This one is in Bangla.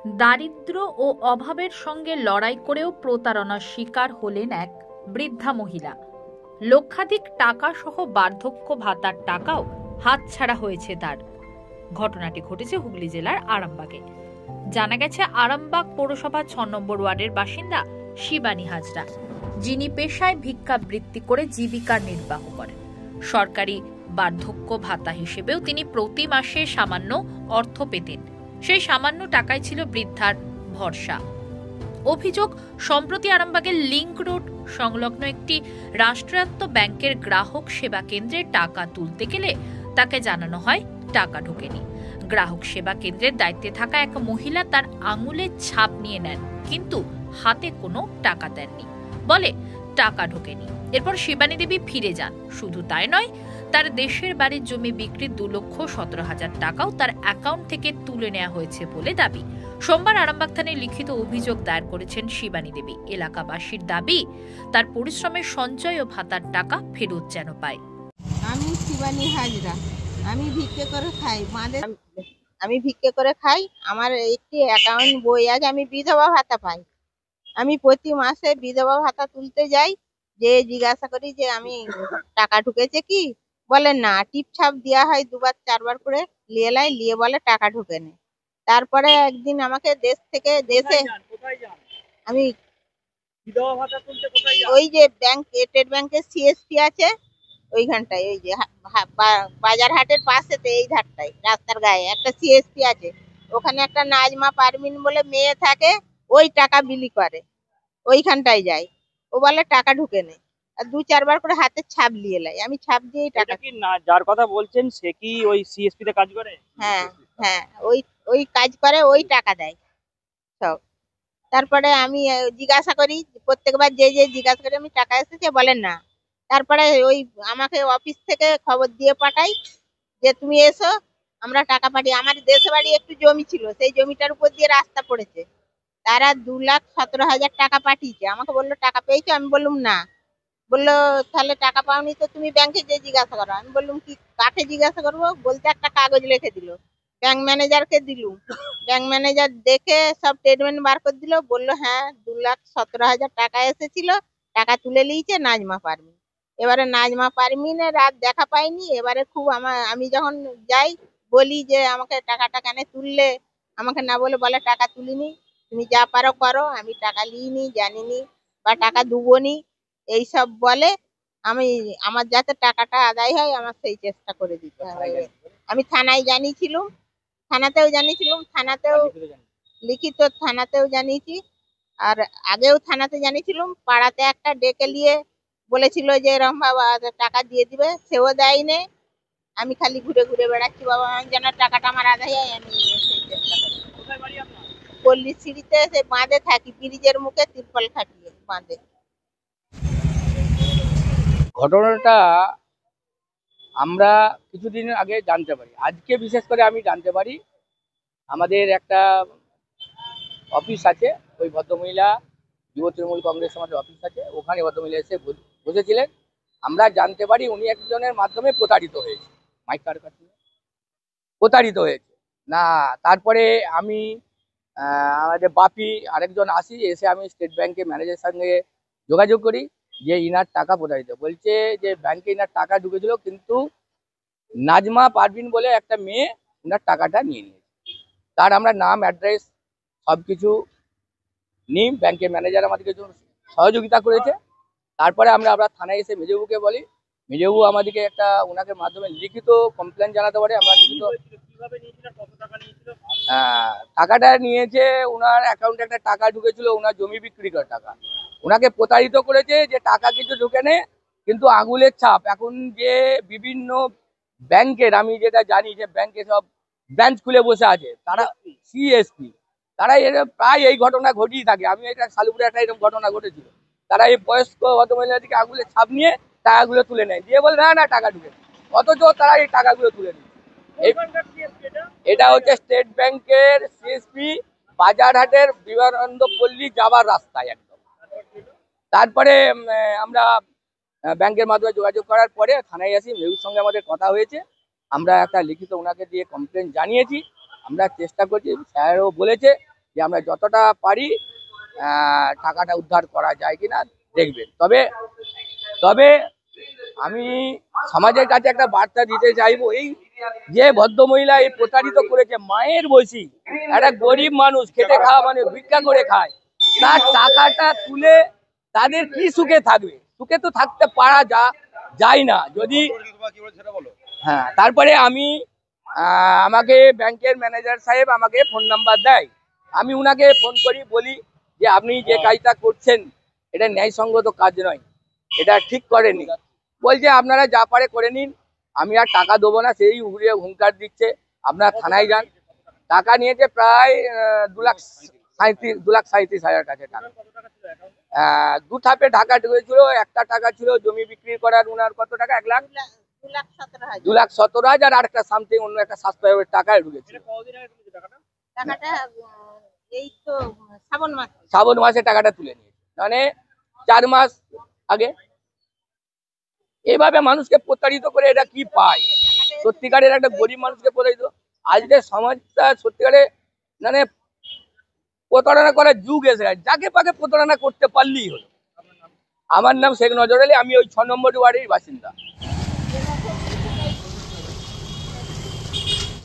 দারিদ্র ও অভাবের সঙ্গে লড়াই করেও প্রতারণার শিকার হলেন এক বৃদ্ধা মহিলা। লক্ষাধিক টাকা সহ বার্ধক্য ভাতার টাকাও হাতছাড়া হয়েছে তার। ঘটনাটি ঘটেছে হুগলি জেলার আরামবাগে। জানা গেছে, আরামবাগ পৌরসভা ৬ নম্বর ওয়ার্ডের বাসিন্দা শিবানী হাজরা, যিনি পেশায় ভিক্ষাবৃত্তি করে জীবিকা নির্বাহ করেন। সরকারি বার্ধক্য ভাতা হিসেবেও তিনি প্রতি মাসে সামান্য অর্থ পেতেন। সেই সামান্য টাকায় ছিল বৃদ্ধার ভরসা। অভিযোগ, সম্প্রতি আরামবাগের লিংক রোড সংলগ্ন একটি রাষ্ট্রায়ত্ত ব্যাংকের গ্রাহক সেবা কেন্দ্রে টাকা তুলতে গেলে তাকে জানানো হয় টাকা ঢোকেনি। গ্রাহক সেবা কেন্দ্রের দায়িত্বে থাকা এক মহিলা তার আঙুলের ছাপ নিয়ে নেন, কিন্তু হাতে কোনো টাকা দেননি, বলে টাকা ঢোকেনি। এরপর শিবানী দেবী ফিরে যান। শুধু তাই নয়, তার দেশের বাড়ির জমি বিক্রির 2,17,000 টাকাও তার অ্যাকাউন্ট থেকে তুলে নেওয়া হয়েছে বলে দাবি। সোমবার আরামবাগ থানায় লিখিত অভিযোগ দায়ের করেছেন শিবানী দেবী। এলাকাবাসীর দাবি, তার পরিশ্রমের সঞ্চয় ও ভাতার টাকা ফেরত যেন পায়। আমি শিবানী হাজরা, আমি ভিক্ষে করে খাই। আমি ভিক্ষে করে খাই। আমার একটি অ্যাকাউন্ট বই আছে, আমি বিধবা ভাতা পাই। আমি প্রতি মাসে বিধবা ভাতা তুলতে যাই, যে জিজ্ঞাসা করি যে আমি টাকা ঢুকেছে কি, বলে না, টিপছাপ দেওয়া হয় 2-4 বার করে, লিয়ে বলে টাকা ঢুকেনি। তারপরে একদিন আমাকে দেশে আমি ওই যে ব্যাংক, স্টেট ব্যাংকের সিএসপি আছে ওইখানটায়, ওই যে বাজার হাটের পাশেতে, এই ধারটায় রাস্তার গায়ে একটা সিএসপি আছে, ওখানে একটা নাজমা পারমিন বলে মেয়ে থাকে, ওই টাকা বিলি করে, ওইখানটায় যাই। ও বলে টাকা ঢুকে নেই, আর 2-4 বার করে হাতে ছাপ নিয়ে লাই। আমি ছাপ দিয়েই টাকা। কি না, যার কথা বলছেন সে কি ওই সিএসপি তে কাজ করে? হ্যাঁ হ্যাঁ, ওই কাজ করে, ওই টাকা দেয় সব। তারপরে আমি জিজ্ঞাসা করি, প্রত্যেকবার যে জিজ্ঞাসা করি আমি টাকা এসেছে, বলেন না। তারপরে ওই আমাকে অফিস থেকে খবর দিয়ে পাঠাই যে তুমি এসো, আমরা টাকা পাঠিয়ে। আমার দেশে বাড়ি একটু জমি ছিল, সেই জমিটার উপর দিয়ে রাস্তা পড়েছে, তারা 2,17,000 টাকা পাঠিয়েছে। আমাকে বললো টাকা পেয়েছো, আমি বললাম না। বললো তাহলে টাকা পাওনি তো তুমি ব্যাংকে যে জিজ্ঞাসা করো। আমি বললাম কি, কাকে জিজ্ঞাসা করবো? বলতে একটা কাগজ লিখে দিল, ব্যাংক ম্যানেজারকে দিলুম। ব্যাংক ম্যানেজার দেখে সব স্টেটমেন্ট বার করে দিল, বললো হ্যাঁ 2,17,000 টাকা এসেছিল, টাকা তুলে নিয়েছে নাজমা পারমিন। এবারে নাজমা পারমিনের রাত দেখা পাইনি। এবারে খুব আমি যখন যাই, বলি যে আমাকে টাকাটা কেন তুললে, আমাকে না বলে টাকা তুলিনি, তুমি যা পারো করো, আমি টাকা নিইনি, জানিনি বা টাকা দুবনি, এইসব বলে। আমার যাতে টাকাটা আদায় হয়, আমার সেই চেষ্টা করে দিতে হবে। আমি থানায় জানিয়েছিলাম, থানাতেও লিখিত থানাতেও জানিয়েছি, আর আগেও থানাতে জানিয়েছিলাম। পাড়াতে একটা ডেকে নিয়ে বলেছিল যে এরকম বাবা টাকা দিয়ে দিবে, সেও দেয়নি। আমি খালি ঘুরে ঘুরে বেড়াচ্ছি, বাবা আমি যেন টাকাটা আমার আদায় হয়, আমি সেই চেষ্টা করি। পল্লী সিঁড়িতে, সে বাঁধে থাকি, ব্রিজের মুখে তিরপল খাটিয়ে বাঁধে। ঘটনাটা আমরা কিছুদিন আগে জানতে পারি, আজকে বিশেষ করে আমি জানতে পারি। আমাদের একটা অফিস আছে, ওই ভদ্রমহিলা, যুব তৃণমূল কংগ্রেস আমাদের অফিস আছে, ওখানে ভদ্রমহিলা এসে বসেছিলেন। আমরা জানতে পারি উনি একজনের মাধ্যমে প্রতারিত হয়েছে, মাইক কার কাছে প্রতারিত হয়েছে না। তারপরে আমি আমাদের বাপি আরেকজন এসে আমি স্টেট ব্যাংকের ম্যানেজারের সঙ্গে যোগাযোগ করি যে ইনার টাকা প্রতারিত। বলছে যে ব্যাংকে ইনার টাকা ঢুকেছিল, কিন্তু নাজমা পারভিন বলে একটা মেয়ে ইনার টাকাটা নিয়ে নিয়েছে। তার আমরা নাম, অ্যাড্রেস সবকিছু নিই। ব্যাংকের ম্যানেজার আমাদেরকে সহযোগিতা করেছে। তারপরে আমরা থানায় এসে মেজবাবুকে বলি, মেজবাবু আমাদেরকে একটা ওনাকে মাধ্যমে লিখিত কমপ্লেন জানাতে পারে। আমরা লিখিত টাকাটা নিয়েছে, ওনার অ্যাকাউন্টে একটা টাকা ঢুকেছিল, ওনার জমি বিক্রি করার টাকা। ওনাকে প্রতারিত করেছে যে টাকা কিছু ঢুকে নেই, কিন্তু আঙুলের ছাপ। এখন যে বিভিন্ন ব্যাংকের, আমি যেটা জানি যে ব্যাংকে সব ব্রাঞ্চ খুলে বসে আছে, তারা সিএসপি, তারা প্রায় এই ঘটনা ঘটিয়ে থাকে। আমি এটা শালুপুরে একটা এরকম ঘটনা ঘটেছিল, তারা এই বয়স্ক ভদ্রমহিলাদিকে আঙুলের ছাপ নিয়ে টাকাগুলো তুলে নেয়, দিয়ে বলে না টাকা ঢুকে, অথচ তারা এই টাকাগুলো তুলে নেয়। এটা হচ্ছে স্টেট ব্যাংকের সিএসপি, বাজারহাটের বিবেকানন্দ পল্লী যাবার রাস্তায় একদম। তারপরে আমরা ব্যাংকের মাধ্যমে যোগাযোগ করার পরে থানায় আসি, মেহুর সঙ্গে আমাদের কথা হয়েছে। আমরা একটা লিখিত ওনাকে দিয়ে কমপ্লেন জানিয়েছি। আমরা চেষ্টা করছি, স্যারও বলেছে যে আমরা যতটা পারি টাকাটা উদ্ধার করা যায় কিনা দেখবেন। তবে তবে আমি সমাজের কাছে একটা বার্তা দিতে চাইবো, এই যে ভদ্রমহিলা এই প্রতারিত করেছে, মায়ের বয়সী একটা গরিব মানুষ খেটে খাওয়া মানে ভিক্ষা করে খায়, তার টাকাটা তুলে তাদের কি সুখে থাকবে? সুখে তো থাকতে পারা যায় না যদি। হ্যাঁ, তারপরে আমি আমাকে ব্যাংকের ম্যানেজার সাহেব আমাকে ফোন নাম্বার দেয়, আমি উনাকে ফোন করি, বলি যে আপনি যে কাজটা করছেন এটা ন্যায়সঙ্গত কাজ নয়, এটা ঠিক করেনি। বলছে আপনারা যা পারে করে নিন, আমি আর টাকা দেবো না। সেই উগড়িয়ে হুঙ্কার দিচ্ছে, আপনারা থানায় যান। টাকা নিয়েছে প্রায় 2,37,000 কাছে টাকা। দু ধাপে টাকা ঢুকেছিল, একটা টাকা ছিল জমি বিক্রি করার, উনার কত টাকা 2,17,000, আর একটা সামথিং অন্য একটা সাবস্ক্রাইবের টাকায় ঢুকেছিল। শ্রাবণ মাসে টাকাটা তুলে নিয়েছে, মানে 4 মাস আগে। এইভাবে মানুষকে প্রতারিত করে এরা কি পায়? সত্যিকারের একটা গরিব মানুষকে প্রতারিত। আজকের সমাজটা সত্যিকারে মানে প্রতারণা করার যুগ এসে গেছে, যাকে পাকে প্রতারণা করতে পারলেই হলো। আমার নাম শেখ নজর আলী, আমি ওই 6 নম্বর ওয়ার্ডের বাসিন্দা।